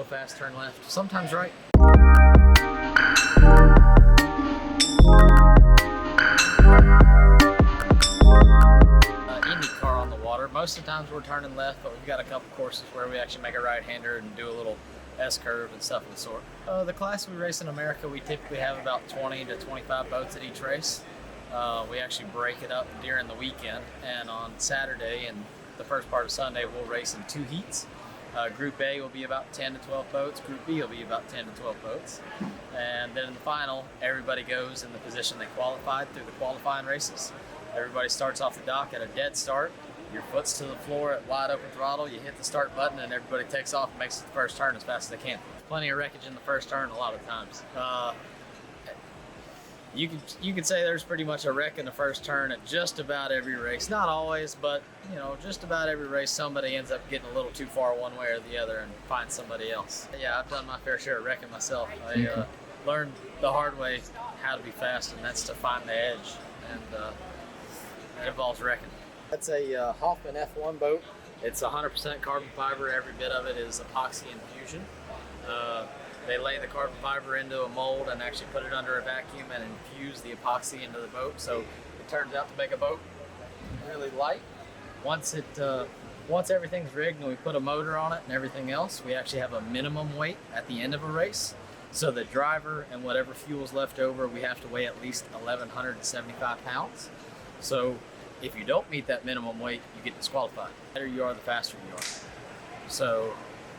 fast, turn left, sometimes right. IndyCar on the water. Most of the times we're turning left, but we've got a couple courses where we actually make a right-hander and do a little S-curve and stuff of the sort. The class we race in America, we typically have about 20 to 25 boats at each race. We actually break it up during the weekend, and on Saturday and the first part of Sunday we'll race in 2 heats. Group A will be about 10 to 12 boats, Group B will be about 10 to 12 boats, and then in the final everybody goes in the position they qualified through the qualifying races. Everybody starts off the dock at a dead start. Your foot's to the floor at wide open throttle, you hit the start button, and everybody takes off and makes the first turn as fast as they can. Plenty of wreckage in the first turn a lot of times. You could say there's pretty much a wreck in the first turn at just about every race. Not always, but you know, just about every race somebody ends up getting a little too far one way or the other and finds somebody else. Yeah, I've done my fair share of wrecking myself. I learned the hard way how to be fast, and that's to find the edge, and that involves wrecking. That's a Hoffman F1 boat. It's 100% carbon fiber. Every bit of it is epoxy infusion. They lay the carbon fiber into a mold and actually put it under a vacuum and infuse the epoxy into the boat. So it turns out to make a boat really light. Once everything's rigged and we put a motor on it and everything else, we actually have a minimum weight at the end of a race. So the driver and whatever fuel's left over, we have to weigh at least 1,175 pounds. So if you don't meet that minimum weight, you get disqualified. The better you are, the faster you are. So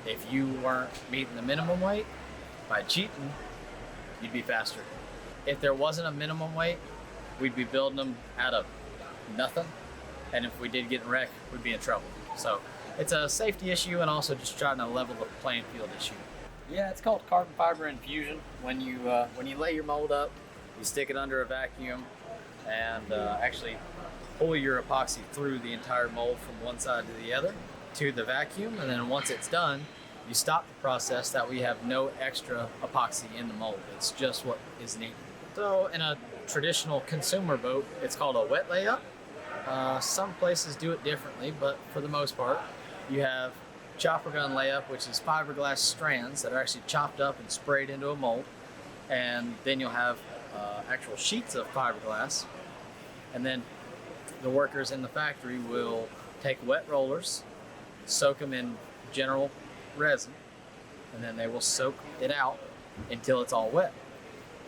if you weren't meeting the minimum weight, by cheating, you'd be faster. If there wasn't a minimum weight, we'd be building them out of nothing. And if we did get in a wreck, we'd be in trouble. So it's a safety issue and also just trying to level the playing field issue. Yeah, it's called carbon fiber infusion. When you lay your mold up, you stick it under a vacuum and actually pull your epoxy through the entire mold from one side to the other to the vacuum, and then once it's done, you stop the process. That we have no extra epoxy in the mold. It's just what is needed. So in a traditional consumer boat, it's called a wet layup. Some places do it differently, but for the most part, you have chopper gun layup, which is fiberglass strands that are actually chopped up and sprayed into a mold, and then you'll have actual sheets of fiberglass, and then the workers in the factory will take wet rollers, soak them in general resin, and then they will soak it out until it's all wet.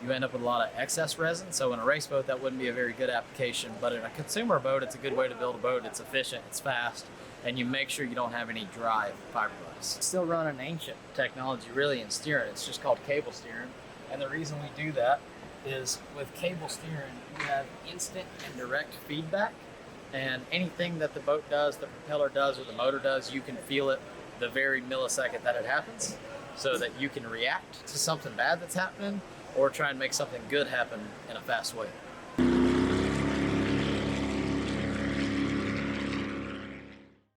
You end up with a lot of excess resin, so in a race boat that wouldn't be a very good application, but in a consumer boat it's a good way to build a boat. It's efficient, it's fast, and you make sure you don't have any dry fiberglass. Still running ancient technology really in steering. It's just called cable steering, and the reason we do that is with cable steering you have instant and direct feedback, and anything that the boat does, the propeller does, or the motor does, you can feel it the very millisecond that it happens, so that you can react to something bad that's happening or try and make something good happen in a fast way.